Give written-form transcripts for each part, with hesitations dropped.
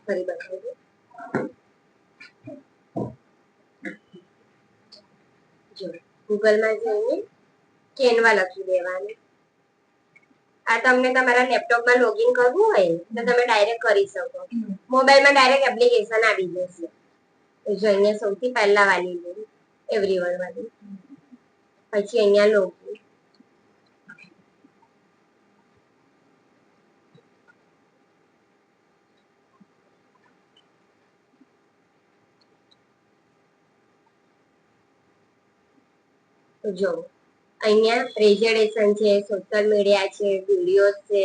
ફરી બતાવજો. જો ગૂગલમાં જઈને કેનવા લખી દેવાનું. આ તમને તમારા લેપટોપમાં લોગિન કરવું હોય તો તમે ડાયરેક્ટ કરી શકો. મોબાઈલમાં ડાયરેક્ટ એપ્લિકેશન આવી જશે. જો અહીંયા સૌથી પહેલા વાલી લો, એવરીવન વાળી, પછી અહીંયા લોગિન. તો જો અહીંયા પ્રેઝન્ટેશન છે, સોશિયલ મીડિયા છે, વિડીયોઝ છે,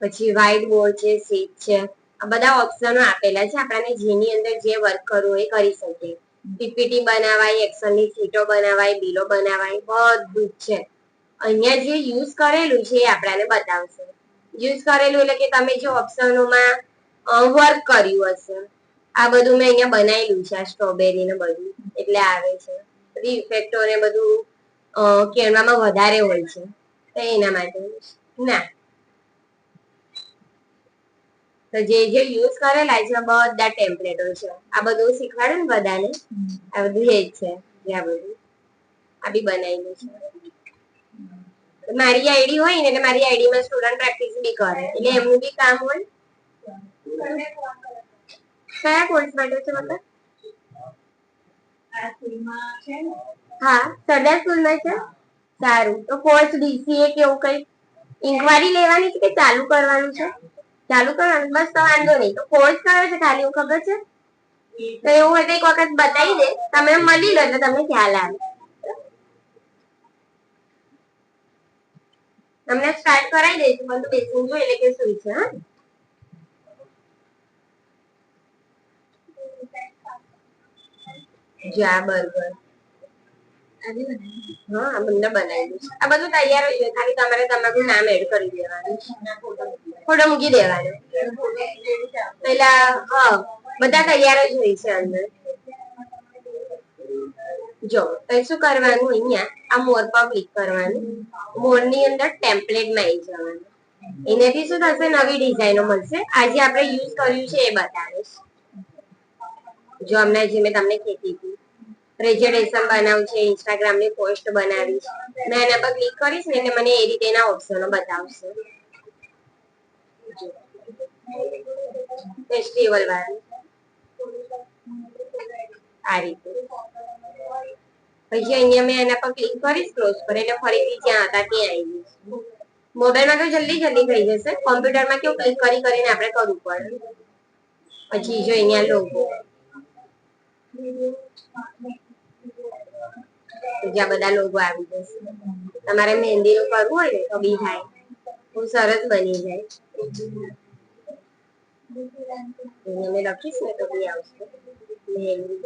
પછી વ્હાઇટ બોર્ડ છે, શીટ છે, આ બધા ઓપ્શનો આપેલા છે. આપણને જેની અંદર જે વર્ક કરવું એ કરી શકીએ. પીપીટી બનાવાય, એક્સેલની શીટો બનાવાય, બિલો બનાવાય, બધું જ છે. અહીંયા જે યુઝ કરેલું છે એ આપણને બતાવશે. યુઝ કરેલું એટલે કે તમે જે ઓપ્શનોમાં વર્ક કર્યું હશે, આ બધું મેં અહીંયા બનાવેલું છે. આ સ્ટ્રોબેરી ને બધું એટલે આવે છે. બધી ઇફેક્ટો ને બધું કેનવામાં વધારે હોય છે, તો એના માટે ના. તો જે જે યુઝ કરેલા છે બધા ટેમ્પલેટો છે. આ બધું શીખવાડે ને બધાને, આ બધું એ જ છે. આ બધું આ બી બનાવેલું છે. મારી આઈડી હોય ને એટલે મારી આઈડી માં સ્ટુડન્ટ પ્રેક્ટિસ બી કરે, એટલે એમનું બી કામ હોય. કયા કોર્સ માટે છે મતલબ? હા, સરદાર સ્કૂલમાં છે. સારું, તો કોર્સ ડીસીએ કે એવું કઈ ઇન્ક્વાયરી લેવાની છે કે ચાલુ કરવાનું છે? ચાલુ કરવાનું, બસ તો વાંધો નહીં. તો કોર્સ કયો છે ખાલી એવું ખબર છે? તો એવું હોય તો એક વખત બતાવી દે, તમે મળી લો એટલે તમને ખ્યાલ આવે. તમને સ્ટાર્ટ કરાવી દઈશું, બધું બેસીને જોઈ એટલે કે શું છે. હા, જા બર્ગર. હા, આ બંને બનાવેલું છે. આ બધું તૈયાર જ છે, ખાલી તમારે તમારું નામ એડ કરી દેવાનું, ફોટો મૂકી દેવાનો. પેલા હા, બધા તૈયાર જ હોય છે અંદર. જો તો શું કરવાનું, અહીંયા આ મોર પર ક્લિક કરવાનું. મોર ની અંદર ટેમ્પલેટમાં આવી જવાનું. એનાથી શું થશે, નવી ડિઝાઇનો મળશે. આજે આપણે યુઝ કર્યું છે એ બતાવીશ. જો હમણાં જે મેં તમને કીધી હતી, પ્રેઝન્ટેશન બનાવું છે, ઇન્સ્ટાગ્રામ ની પોસ્ટ બનાવી છે, મેં એના પર ક્લિક કરીશ ને એટલે મને એ રીતે એના ઓપ્શનો બતાવશે. ફેસ્ટિવલ વાળું આ રીતે. પછી અહીંયા મેં એના પર ક્લિક કરીશ, ક્લોઝ પર, એટલે ફરીથી જ્યાં હતા ત્યાં આવી જઈશ. મોબાઈલમાં તો જલ્દી જલ્દી થઈ જશે, કોમ્પ્યુટરમાં કેવું ક્લિક કરીને આપણે કરવું પડે. પછી જો અહીંયા લોગો, જ્યાં બધા લોગો આવી જશે. તમારે મહેંદી નું કરવું હોય ને તો બી થાય, બહુ સરસ બની જાય. મેં લખીશ ને તો બી આવશે મહેંદી.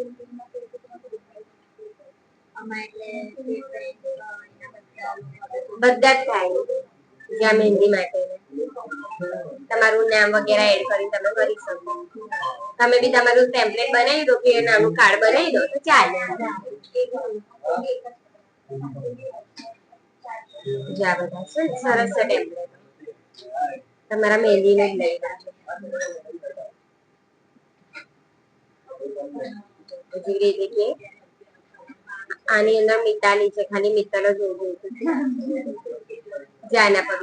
બધા જ થાય, જ્યાં મહેંદી માટે તમારું નામ વગેરે એડ કરી તમે કરી શકો. તમે બી તમારું ટેમ્પલેટ બનાવી દો કે નાનું કાર્ડ બનાવી દો તો ચાલે. જ્યાં બધા છે સરસ છે ટેમ્પલેટ, તમારા મહેંદી ને જ લઈ લેજો. આની અંદર મિતાલી છે, ખાલી મિત્તલ જ જોવું જાના પર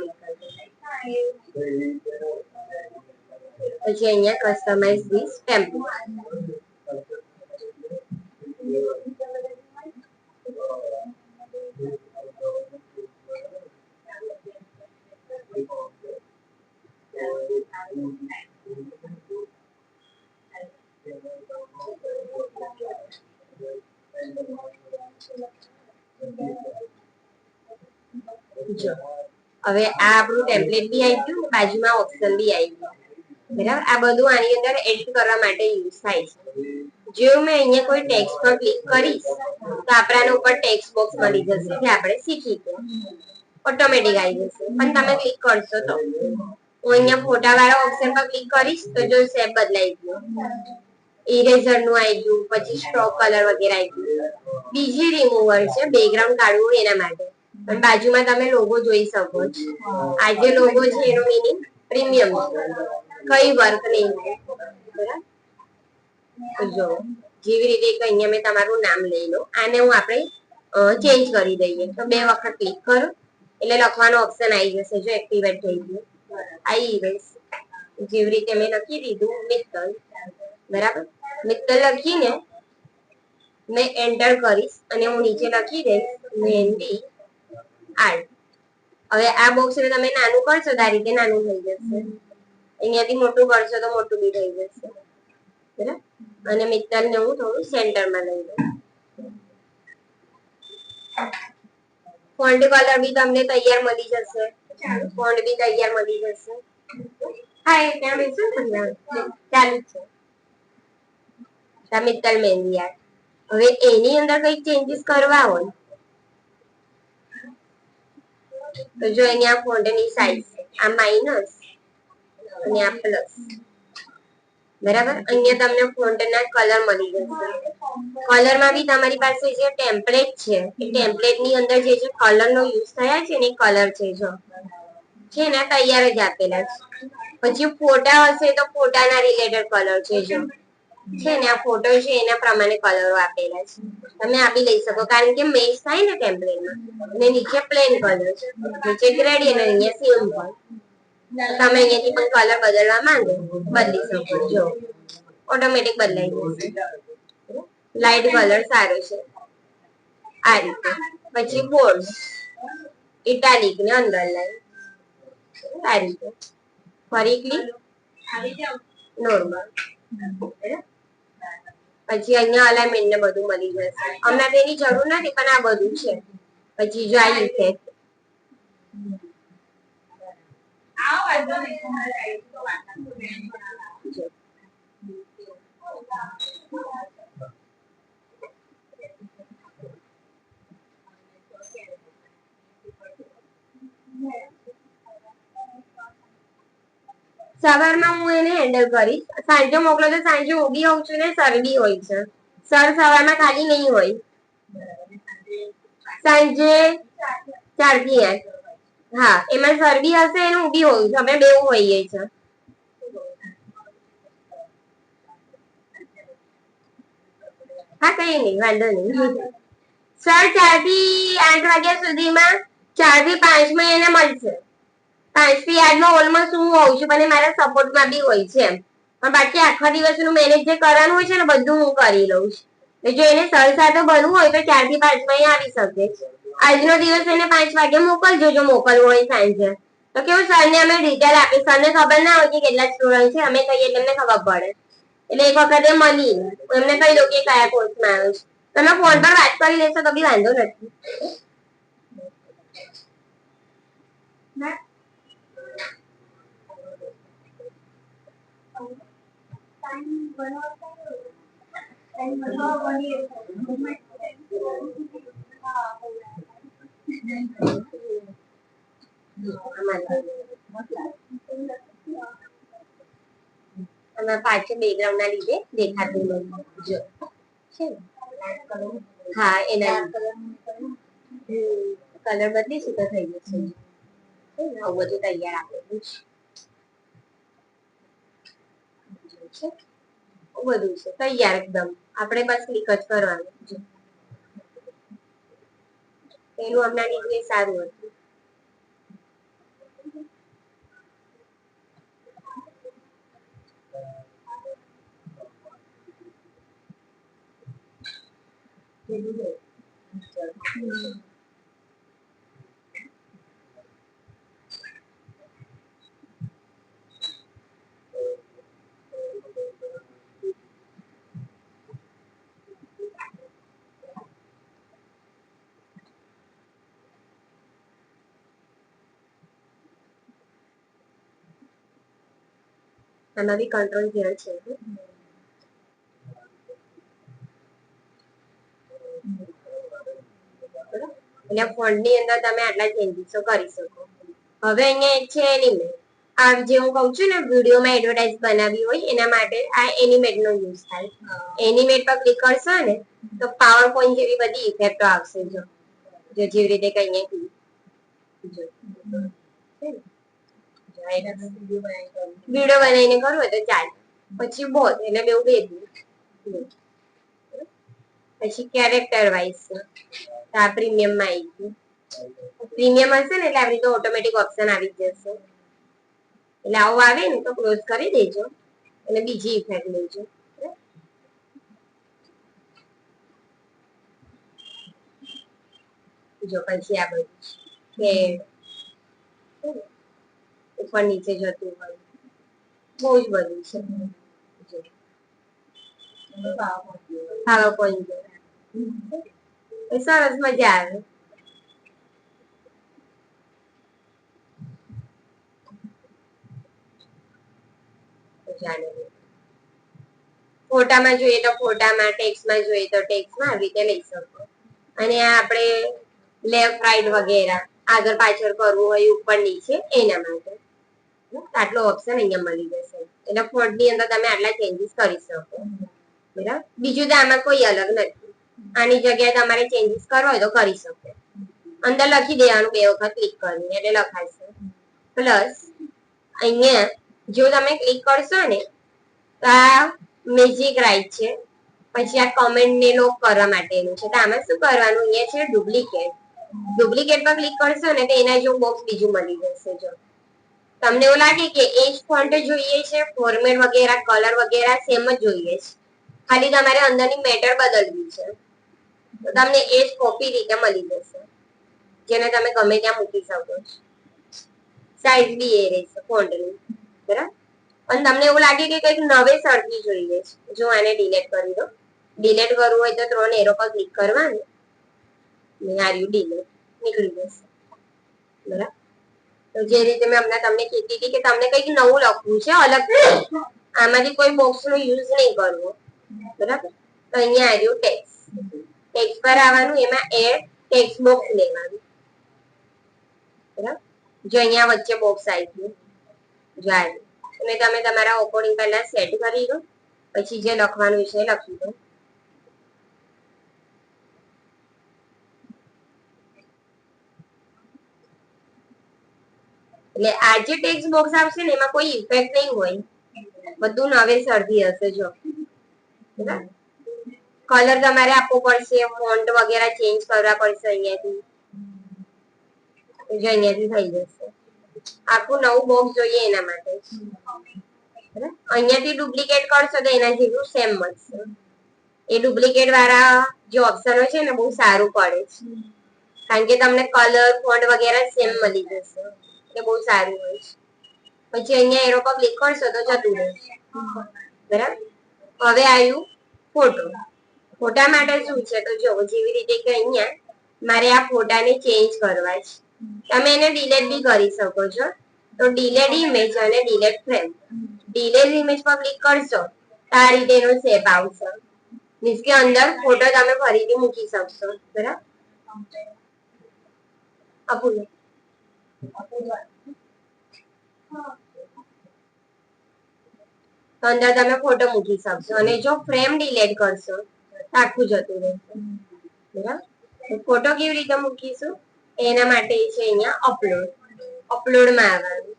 પછી અહીંયા કસ્ટમાઇઝ ધીસ ટેમ્પલેટ. જો હવે આ આપણું ટેમ્પલેટ બી આવી ગયું, બાજુમાં ઓપ્શન બી આવી ગયું. બરાબર, આ બધું આની અંદર એડિટ કરવા માટે યુઝ થાય છે. જો મેં અહીંયા કોઈ ટેક્સ્ટ પર ક્લિક કરીશ તો આપણાને ઉપર ટેક્સ્ટ બોક્સ મળી જશે જે આપણે શીખી ગયા, ઓટોમેટિક આવી જશે. પણ તમે ક્લિક કરશો તો હું અહીંયા ફોટા વાળા ઓપ્શન પર ક્લિક કરીશ તો જો શેપ બદલાઈ ગયો. ઇરેઝર નું આવી ગયું, પછી સ્ટ્રોક કલર વગેરે આવી ગયું. બીજી રિમૂવર છે બેકગ્રાઉન્ડ કાઢવું એના માટે. અને બાજુમાં તમે લોગો જોઈ શકો છો. આ જે લોગો છે એનો મીનિંગ પ્રીમિયમ છે, કઈ વર્ક નહીં થાય. બરાબર, જો જેવી રીતે અહીંયા મેં તમારું નામ લઈ લો, આને હું આપણે ચેન્જ કરી દઈએ તો 2 વખત ક્લિક કરો એટલે લખવાનો ઓપ્શન આવી જશે. જો એક્ટિવેટ થઈ ગયું, આવી ગઈ. જેવી રીતે મેં લખી દીધું મિત્તલ, બરાબર. મિત્તલ લખીને મેં એન્ટર કરીશ અને હું નીચે લખી દઈશ મહેંદી આર્ટ. હવે આ બોક્સ ને તમે નાનું કરશો તો આ રીતે નાનું થઈ જશે, અહીંયાથી મોટું કરશો તો મોટું બી થઈ જશે, બરાબર. અને મિત્તલ ને હું થોડું સેન્ટરમાં લઈ લઉં. ફોન્ટ કલર બી તમને તૈયાર મળી જશે, ફોન્ટ બી તૈયાર મળી જશે. હા, એ ત્યાં બેસો ને ચાલુ છે મિત્તલ મહેંદી આર્ટ. હવે એની અંદર કઈ ચેન્જીસ કરવા હોય તો જો અહીંયા ફોન્ટની સાઈઝ આ માઇનસ અને આ પ્લસ, બરાબર. અહીંયા તમને ફોન્ટના કલર મળી જશે. કલરમાં બી તમારી પાસે જે ટેમ્પલેટ છે એ ટેમ્પલેટ ની અંદર જે કલરનો યુઝ થયા છે ને એ કલર છે ને તૈયાર જ આપેલા છે. પછી ફોટા હશે તો ફોટાના રિલેટેડ કલર છે ને આ ફોટો છે એના પ્રમાણે કલરો આપેલા છે. તમે આપી લઈ શકો કારણ કે મેચ થાય ને ટેમ્પલેટમાં. અને નીચે પ્લેન કલર છે, નીચે ગ્રેડિયન્ટ અને અહીંયા સિમ્પલ. તમે અહીંયાથી પણ કલર બદલવા માંગો બદલી શકો છો, ઓટોમેટિક બદલાઈ જશે. લાઈટ કલર સારો છે આ રીતે. પછી બોલ્ડ, ઇટાલિક ને અંડરલાઈન આ રીતે. ફરી ક્લિક નોર્મલ. પછી અહીંયા અલાઇનમેન્ટ ને બધું મળી જશે. હમણાં તેની જરૂર નથી પણ આ બધું છે. પછી જો આ ઇફેક્ટ સવારમાં હું એને હેન્ડલ કરીશ. સાંજે મોકલો તો સાંજે હું બી હોઉં છું ને સર બી હોય છે. સર સવારમાં ખાલી નહીં હોય, સાંજે 4 થી 8. હા, એમાં સર બી હશે અને હું બી હોઉં છું, અમે બેઉ હોઈએ છે. હા, કઈ નહીં, વાંધો નહીં. સર 4 થી 8 વાગ્યા સુધીમાં 4 થી 5 માં એને મળશે. 5 થી 8 માં ઓલમોસ્ટ હું હોઉં છું પણ મારા સપોર્ટમાં બી હોય છે એમ. પણ બાકી આખા દિવસનું મેનેજ જે કરવાનું હોય છે ને બધું હું કરી લઉં છું. જો એને સર સાથે બનવું હોય તો 4 થી 5 માં આવી શકે. આજનો દિવસ એને 5 વાગે મોકલજો જો મોકલવું હોય સાંજે. તો કેવું સરને અમે ડિટેલ આપી, સરને ખબર ના હોય કે કેટલા સ્ટુડન્ટ છે, અમે કહીએ એટલે એમને ખબર પડે. એટલે એક વખતે મળી એમને કહી દો કે કયા કોર્સમાં આવે છે. તમે ફોન પર વાત કરી લેશો તો બી વાંધો નથી. પાછળ બેકગ્રાઉન્ડ ના લીધે દેખાતું નથી. હા, એના કલર બદલીશું તો થઈ જશે. આવું બધું તૈયાર આપેલું છે, બધું છે તૈયાર એકદમ. આપણે બસ ક્લિક જ કરવાનું. એનું હમણાં નીકળે સારું હતું. આમાં બી કંટ્રોલ ઝેડ છે. એટલે ફોન્ટની અંદર તમે આટલા ચેન્જીસો કરી શકો. હવે અહીંયા એક છે એનિમેટ. આ જે હું કહું છું ને વિડીયોમાં એડવર્ટાઇઝ બનાવી હોય એના માટે આ એનિમેટ નો યુઝ થાય. એનિમેટ પર ક્લિક કરશો ને તો પાવર પોઈન્ટ જેવી બધી ઇફેક્ટો આવશે. જો જેવી રીતે કહીએ વિડીયો બનાવીને કરવું હોય તો ચાલે. પછી બોલ એટલે બેવું ભેગું. પછી કેરેક્ટર વાઇઝ આ પ્રીમિયમ માં આવી ગયું. પ્રીમિયમ હશે ને એટલે આવી રીતે ઓટોમેટિક ઓપ્શન આવી જશે. એટલે આવું આવે ને તો ક્લોઝ કરી દેજો અને બીજી ઇફેક્ટ લેજો. જો પછી આ બધું કે ઉપર નીચે જતું હોય બહુ જ બધું છે. પાવર પોઈન્ટ સરસ મજા આવે. ફોટામાં જોઈએ તો ફોટામાં, ટેક્સ્ટમાં જોઈએ તો ટેક્સ્ટમાં આવી રીતે લઈ શકો. અને આ આપણે લેફ્ટ રાઈટ વગેરે આગળ પાછળ કરવું હોય ઉપર નીચે એના માટે આટલો ઓપ્શન અહીંયા મળી જશે. એટલે ફોન્ટ ની અંદર તમે આટલા ચેન્જીસ કરી શકો. બરાબર, બીજું તો આમાં કોઈ અલગ નથી. આની જગ્યાએ તમારે ચેન્જીસ કરવા હોય તો કરી શકો. અંદર લખી દેવાનું 2 વખત ક્લિક કરીને એટલે લખાશે. પ્લસ અહીંયા જો તમે ક્લિક કરશો ને તો આ મેજિક રાઈટ છે. પછી આ કમેન્ટ ને લોક કરવા માટેનું છે. તો આમાં શું કરવાનું, અહીંયા છે ડુપ્લિકેટ. ડુપ્લિકેટ પર ક્લિક કરશો ને તો એના જો બોક્સ બીજું મળી જશે. જો તમને એવું લાગે કે એ જ ફોન્ટ જોઈએ છે, ફોર્મેટ વગેરે કલર વગેરે સેમ જ જોઈએ છે, ખાલી તમારે અંદરની મેટર બદલવી છે, તો તમને એ જ કોપી રીતે મળી જશે, જેને તમે ગમે ત્યાં મૂકી શકો છો. સાઈઝ બી એ રહેશે ફોન્ટની. બરાબર, અને તમને એવું લાગે કે કંઈક નવેસરથી જોઈએ છે, જો આને ડિલીટ કરી દો. ડિલીટ કરવું હોય તો 3 એરો પર ક્લિક કરવાનું. આર્યુ ડિલીટ નીકળી જશે. બરાબર, તો જે રીતે મેં હમણાં તમને કીધી હતી કે તમને કંઈક નવું લખવું છે અલગ, આમાંથી કોઈ બોક્સ નો યુઝ નહીં કરવો. બરાબર, તો અહીંયા આવ્યું ટેક્સ્ટ. ટેક્સ્ટ પર આવવાનું, એમાં એડ ટેક્સ્ટ બોક્સ લેવાનું. બરાબર, જો અહીંયા વચ્ચે બોક્સ આવી ગયું. જો આવ્યું, અને તમે તમારા અકોર્ડિંગ પહેલા સેટ કરી દો. પછી જે લખવાનું છે લખી દો. એટલે આ જે ટેક્સ્ટ બોક્સ આવશે ને એમાં કોઈ ઇફેક્ટ નહીં હોય, બધું નવેસરથી હશે. જો બરાબર, કલર તમારે આપવો પડશે, ફોન્ટ વગેરે ચેન્જ કરવા પડશે અહીંયાથી. જો અહીંયાથી થઈ જશે. આખું નવું બોક્સ જોઈએ એના માટે. અહીંયાથી ડુપ્લિકેટ કરશો તો એના જેવું સેમ મળશે. એ ડુપ્લિકેટ વાળા જે ઓપ્શનો છે ને બહુ સારું પડે છે, કારણ કે તમને કલર ફોન્ટ વગેરે સેમ મળી જશે. એ બહુ સારું હોય છે. પછી અહીંયા એરો પર ક્લિક કરશો તો જતું રહેશે. બરાબર, હવે આવ્યું ફોટો. ફોટા માટે શું છે તો જો જેવી રીતે કે અહીંયા મારે આ ફોટાને ચેન્જ કરવા છે, તમે એને ડિલીટ બી કરી શકો છો. તો ડિલીટ ઇમેજ અને ડિલીટ ફ્રેમ. ડિલીટ ઇમેજ પર ક્લિક કરશો તો આ રીતે એનો શેપ આવશે. મીન્સ કે અંદર ફોટો તમે ફરીથી મૂકી શકશો. બરાબર, આપું તો અંદર તમે ફોટો મૂકી શકશો, અને જો ફ્રેમ ડિલીટ કરશો તો આખું જતું રહેશે. બરાબર, ફોટો કેવી રીતે મૂકીશું એના માટે છે અહીંયા અપલોડ. અપલોડમાં આવવાનું.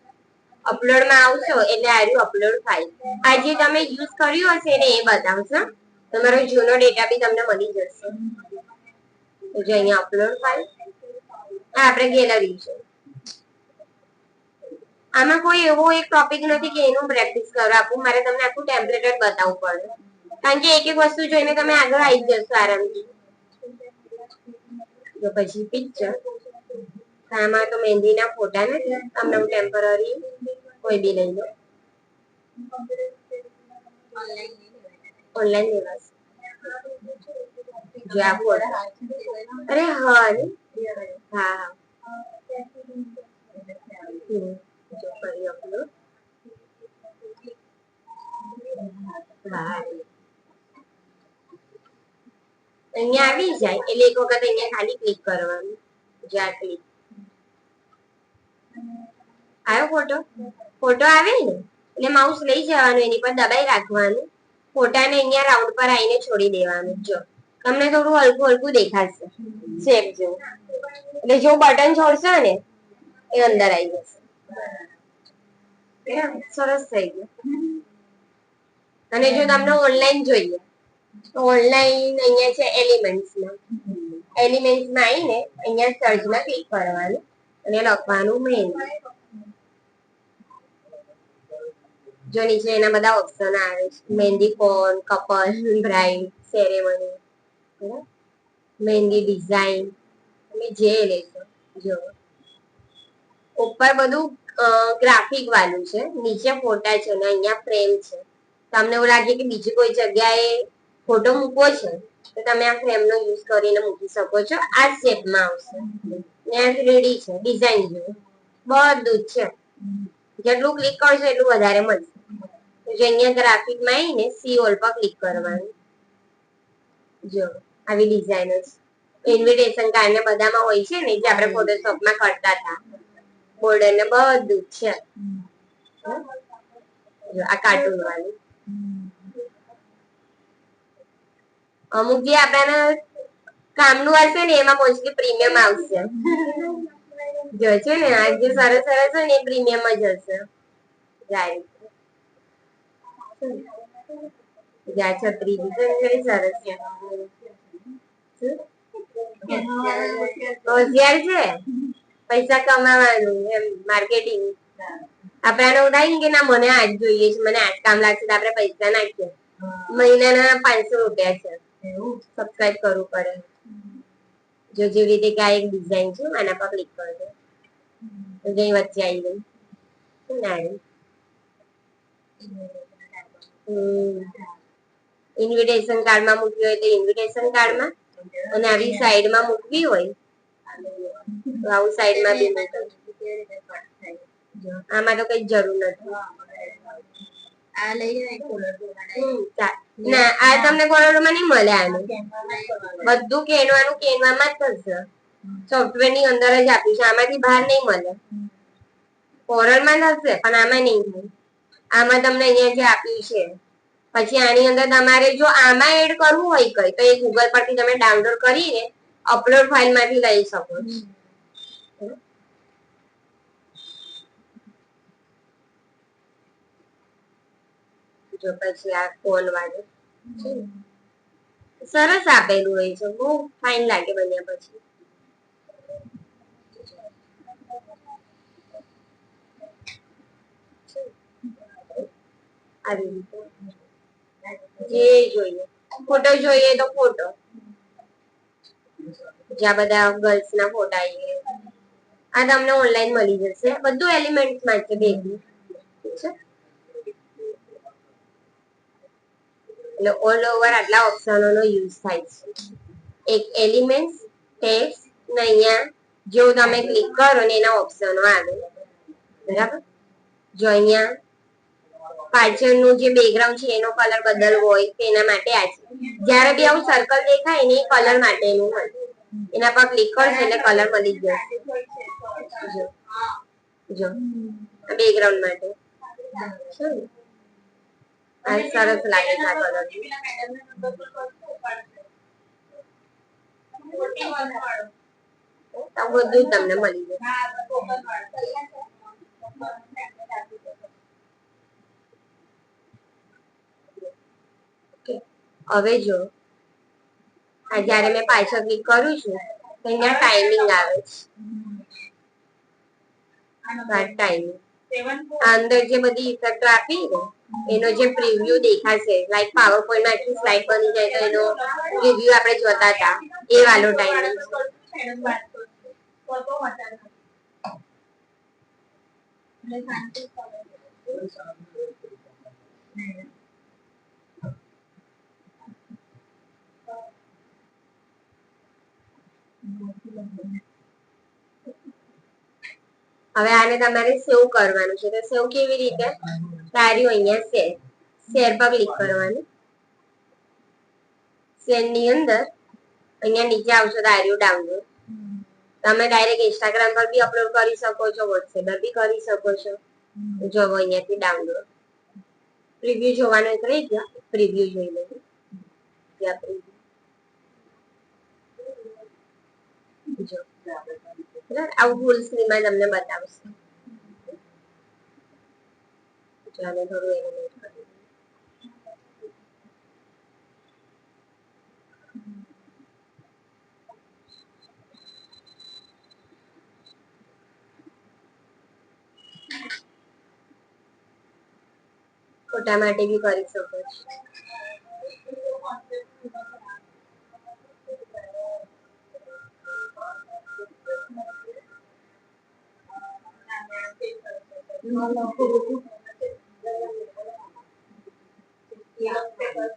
અપલોડમાં આવશો એટલે આવ્યું અપલોડ ફાઇલ. આ જે તમે યુઝ કર્યું હશે ને એ બતાવશે. તમારો જૂનો ડેટા બી તમને મળી જશે. તો જો અહીંયા અપલોડ ફાઇલ, આ આપણે ગેલેરી છે. આમાં કોઈ એવો એક ટોપિક નથી કે એનું પ્રેક્ટિસ કરો આપું, મારે તમને આખું ટેમ્પલેટ જ બતાવવું પડે, કારણ કે એક એક વસ્તુ જોઈને તમે આગળ આવી જશો આરામથી. તો પછી પિક્ચર, આમાં તો મહેંદીના ફોટા નથી, તમને હું ટેમ્પરરી કોઈ બી લઈ લો. ઓનલાઈન લેવાશે. જો આ ફોટા, અરે હા ને, હા જો ફરી અપલોડ. હા, અહીંયા આવી જાય એટલે એક વખત અહીંયા ખાલી ક્લિક કરવાનું. જ્યાં ક્લિક આવ્યો ફોટો? ફોટો આવે ને એટલે માઉસ લઈ જવાનું, એની પર દબાઈ રાખવાનું, ફોટાને અહીંયા રાઉન્ડ પર આવીને છોડી દેવાનું. જો તમને થોડું હલકું હલકું દેખાશે શેપ જેવું, એટલે જો બટન છોડશો ને એ અંદર આવી જશે. સરસ થઈ ગયું. અને જો તમને ઓનલાઈન જોઈએ તો ઓનલાઈન અહીંયા છે એલિમેન્ટ્સમાં. એલિમેન્ટ્સમાં આવીને અહીંયા સર્ચમાં ક્લિક કરવાનું અને લખવાનું મહેંદી. જો નીચે એના બધા ઓપ્શન આવે છે, મહેંદી કોન, કપલ, બ્રાઇડ, સેરેમની, મહેંદી ડિઝાઇન, તમે જે લેશો. જો ઉપર બધું ગ્રાફિક વાળું છે, નીચે ફોટા છે અને અહીંયા ફ્રેમ છે. તમને એવું લાગે કે બીજી કોઈ જગ્યાએ ફોટો મૂકવો છે તો તમે આ ફ્રેમ નો યુઝ કરીને મૂકી શકો છો. આ શેપમાં આવશે. ત્યાં 3D છે, ડિઝાઇન જેવું બધું જ છે. જેટલું ક્લિક કરશો એટલું વધારે મળશે. જો અહીંયા ગ્રાફિકમાં આવીને સી ઓલ પર ક્લિક કરવાનું. જો આવી ડિઝાઇન જ ઇન્વિટેશન કાર્ડ ને બધામાં હોય છે ને, જે આપણે ફોટોશોપમાં કરતા હતા, બોર્ડર ને બધું જ છે. જો આ કાર્ટૂન વાળું. અમુક જે આપણાને કામનું હશે ને એમાં મોસ્ટલી પ્રીમિયમ આવશે. જો છે ને આ જે સરસ સરસ હોય ને એ પ્રીમિયમ જ હશે. છત્રી સરસ છે. હોશિયાર છે, પૈસા કમાવાનું એમ માર્કેટિંગ. આપણાને ઉડાય કે ના મને આજ જોઈએ છે, મને આજ કામ લાગશે તો આપણે પૈસા નાખીએ. મહિનાના 500 રૂપિયા છે, સબસ્ક્રાઇબ કરવું પડે. જો જેવી રીતે કે આ એક ડિઝાઇન છે, આના પર ક્લિક કરજો. જઈ વચ્ચે આવી ગઈ ઇન્વિટેશન કાર્ડમાં મૂકવી હોય તો ઇન્વિટેશન કાર્ડમાં, અને આવી સાઈડમાં મૂકવી હોય તો આવું સાઈડમાં બી મૂકે. આમાં તો કઈ જરૂર નથી. ના આ તમને કોરોડોમાં નહીં મળે. આનું બધું કેનવાનું કેનવામાં જ થશે. સોફ્ટવેર ની અંદર જ આપ્યું છે, આમાંથી બહાર નહીં મળે. કોરલમાં થશે પણ આમાં નહીં થાય. આમાં તમને અહીંયા જે આપ્યું છે, પછી આની અંદર તમારે જો આમાં એડ કરવું હોય કઈ તો એ ગૂગલ પરથી તમે ડાઉનલોડ કરીને અપલોડ ફાઇલ માંથી લઈ શકો છો. જો પછી આ કોલ વાળું સરસ આપેલું હોય છે, બહુ ફાઇન લાગે બન્યા પછી. આવી રીતે જે જોઈએ ફોટો જોઈએ તો ફોટો, જ્યાં બધા ગર્લ્સ ના ફોટા આ તમને ઓનલાઈન મળી જશે. બધું એલિમેન્ટ માં છે બેબી. એટલે ઓલ ઓવર આટલા ઓપ્શનો નો યુઝ થાય છે. એક એલિમેન્ટ, ટેક્સ્ટ ને અહીંયા જો તમે ક્લિક કરો ને એના ઓપ્શનો આવે. બરાબર, જો અહીંયા પાછળનું જે બેકગ્રાઉન્ડ છે એનો કલર બદલવો હોય તો એના માટે આ છે. જ્યારે બી આવું સર્કલ દેખાય ને એ કલર માટેનું હોય. એના પર ક્લિક કરશો એટલે કલર મળી જશે. જો બેકગ્રાઉન્ડ માટે આ સરસ લાગે છે. આ કલર બધું તમને મળી જશે. હવે જો આ જયારે મેં પાછળ ક્લિક કરું છું તો અહીંયા ટાઈમિંગ આવે છે. ટાઈમિંગ અંદર જે બધી ઇફેક્ટ આપી ને એનો જે પ્રિવ્યુ દેખાશે, લાઈક પાવર પોઈન્ટ માં આખી સ્લાઇડ બની જાય તો એનો રિવ્યુ આપણે જોતા હતા એ વાળો ટાઈમિંગ. હવે આને તમારે સેવ કરવાનું છે. તો સેવ કેવી રીતે? તાર્યું અહીંયા શેર, શેર પર ક્લિક કરવાનું. શેર ની અંદર અહીંયા નીચે આવશે તાર્યું ડાઉનલોડ. તમે ડાયરેક્ટ ઇન્સ્ટાગ્રામ પર બી અપલોડ કરી શકો છો, વોટ્સએપ પર બી કરી શકો છો. જો અહીંયાથી ડાઉનલોડ પ્રિવ્યુ જોવાનું રહી ગયા, પ્રિવ્યુ જોઈ લઈએ. જો આવું ફૂલ સ્ક્રીનમાં તમને બતાવશે. ચાલો થોડું એનિમેટ કરી. ફોટા માટે બી કરી શકો છો.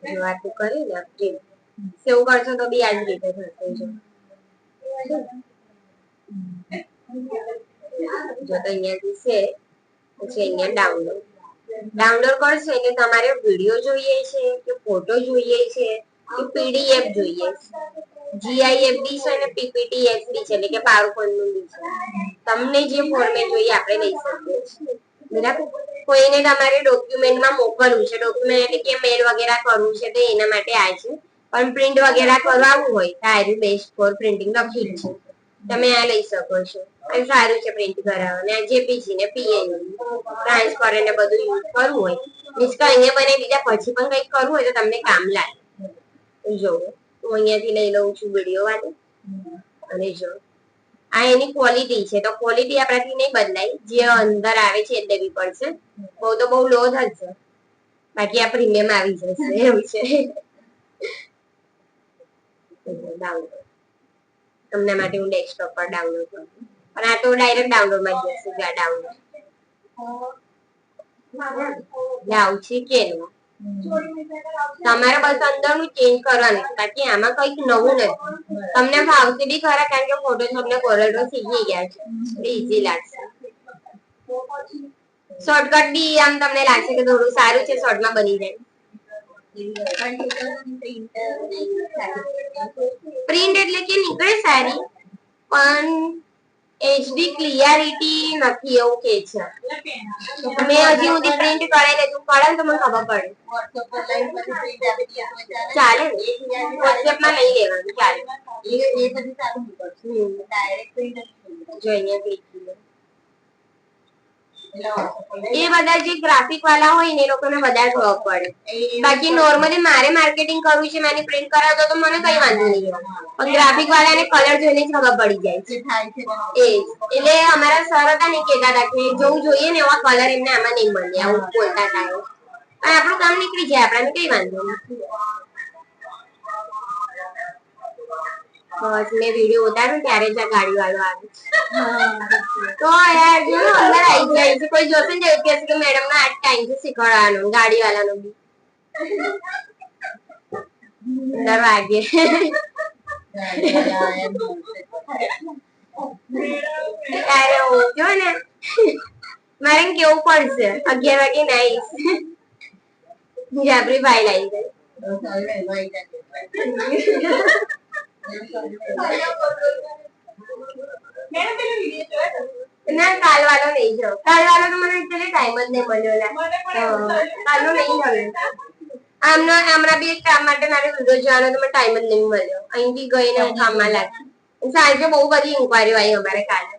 જો આટલું કરી ને સેવ કરશો તો બી આ જ રીતે થશે. જો તો અહીંયાથી છે, પછી અહીંયા ડાઉનલોડ કરશો એટલે તમારે વિડીયો જોઈએ છે કે ફોટો જોઈએ છે કે પીડીએફ જોઈએ છે. જીઆઈએફ બી છે અને પીપીટીએફ બી છે, એટલે કે પાવરપોઈન્ટ નું બી છે. તમને જે ફોર્મેટ જોઈએ આપણે લઈ શકીએ છીએ. બરાબર. કોઈને તમારે ડોક્યુમેન્ટમાં મોકલવું છે, ડોક્યુમેન્ટ એટલે કે મેલ વગેરે કરવું છે, તો એના માટે આ છે. પણ પ્રિન્ટ વગેરે કરાવવું હોય તો આ રહ્યું બેસ્ટ ફોર પ્રિન્ટિંગ લખેલું છે, તમે આ લઈ શકો છો. અને સારું છે પ્રિન્ટ કરાવવા. અને જેપીજી ને પીએનજી ટ્રાન્સપરન્ટ ને બધું યુઝ કરવું હોય, મીન્સ કે અહીંયા બનાવી દીધા પછી પણ કંઈક કરવું હોય તો તમને કામ લાગે. જો હું અહીંયાથી લઈ લઉં છું વિડીયો વાળી, અને જો આ એની ક્વોલિટી છે. તો ક્વોલિટી આપણાથી નહીં બદલાય, જે અંદર આવે છે એ દેવી પડશે. બહુ તો બહુ લો જ છે, બાકી આ પ્રીમિયમ આવી જશે એવું છે. તમને માટે હું ડેસ્કટોપ પર ડાઉનલોડ કરું, પણ આ તો ડાયરેક્ટ ડાઉનલોડમાં જ જશે. ડાઉનલોડ આવું છે કે તમારે બસ અંદરનું ચેન્જ કરવાનું, બાકી આમાં કઈક નવું નથી. તમને ફાવશે બી ખરા, કારણ કે ફોટોશોપ ને કોરેડો શીખી ગયા છે, ઈઝી લાગશે. શોર્ટકટ બી આમ તમને લાગશે કે થોડું સારું છે, શોર્ટમાં બની જાય. પ્રિન્ટ એટલે કે નીકળે સારી, પણ એચડી ક્લિયરિટી નથી એવું કે છે. મેં હજી સુધી પ્રિન્ટ કરાવી લીધું, કરે ને તો મને ખબર પડે. ચાલે ને વોટ્સએપમાં લઈ લેવાનું, ચાલે. જો અહીંયા ક્લિક એ બધા જે ગ્રાફિક વાળા હોય ને એ લોકોને વધારે ખબર પડે. બાકી નોર્મલી મારે માર્કેટિંગ કરવું છે, મને પ્રિન્ટ કરાવતો તો મને કઈ વાંધો નહીં, પણ ગ્રાફિક વાળાને કલર જોઈને જ ખબર પડી જાય છે. એટલે અમારા સર હતા ને કહેતા હતા કે જોવું જોઈએ ને એવા કલર એમને આમાં નહીં મળે, આવું બોલતા હતા. પણ આપણું કામ નીકળી જાય, આપણને કઈ વાંધો નથી. બસ મેં વિડીયો ઉતાર્યો ત્યારે જ આ ગાડી વાળો આવે તો યાર જો અંદર આવી જાય છે. કોઈ જોશે ને એવું કહેશે કે મેડમ ના આ ટાઈમ થી શીખવાડવાનું, ગાડી વાળાનું બી અંદર વાગે. ત્યારે હું જો ને મારે કેવું પડશે 11 વાગે નાઈશ, આપણી ફાઇલ આવી જાય. ના કાલ વાળો નહીં જાવ, કાલ વાળો તો મને એકચુઅલી ટાઈમ જ નહીં મળ્યો. કાલનો નહીં મળ્યો. હમણાં બી એક કામ માટે મારે વિડીયો જોવાનો તો મને ટાઈમ જ નહીં મળ્યો. અહીંથી ગઈને હું કામમાં લાગી. સાંજે બહુ બધી ઇન્કવાયરીઓ આવી અમારે કાલે.